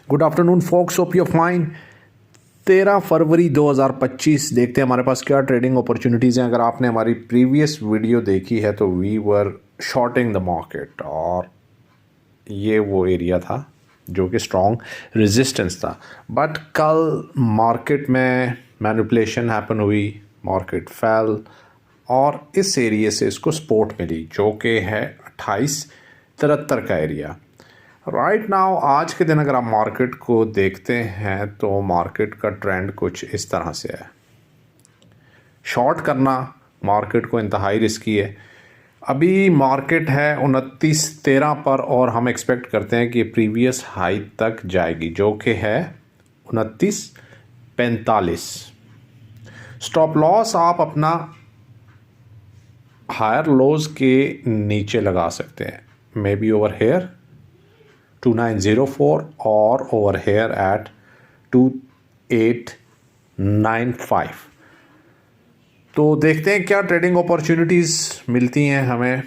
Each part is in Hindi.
Good afternoon folks, hope you fine. 13 फरवरी 2025 देखते हैं हमारे पास क्या ट्रेडिंग अपॉर्चुनिटीज़ हैं। अगर आपने हमारी प्रीवियस वीडियो देखी है तो we were shorting the market और ये वो एरिया था जो कि स्ट्रॉन्ग रेजिस्टेंस था। बट कल मार्केट में मैनिपुलेशन हैपन हुई, मार्केट फेल और इस एरिया से इसको सपोर्ट मिली जो कि है 2873 का एरिया। राइट नाउ आज के दिन अगर आप मार्केट को देखते हैं तो मार्केट का ट्रेंड कुछ इस तरह से है। शॉर्ट करना मार्केट को इंतहाई रिस्की है। अभी मार्केट है 2913 पर और हम एक्सपेक्ट करते हैं कि प्रीवियस हाई तक जाएगी जो कि है 2945। स्टॉप लॉस आप अपना हायर लोज के नीचे लगा सकते हैं, मे बी ओवर हेयर 2904 और ओवर हेयर एट 2895। तो देखते हैं क्या ट्रेडिंग अपॉर्चुनिटीज़ मिलती हैं हमें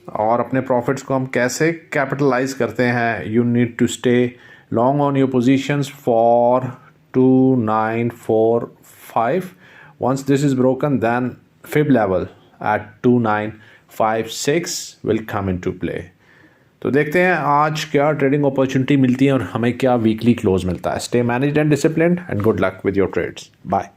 और अपने प्रॉफिट्स को हम कैसे कैपिटलाइज करते हैं। You need to stay long on your positions for 2945। once this is broken then fib level at 2956 will come into play। तो देखते हैं आज क्या ट्रेडिंग अपॉर्चुनिटी मिलती है और हमें क्या वीकली क्लोज मिलता है। Stay managed and disciplined and good luck with your trades. Bye.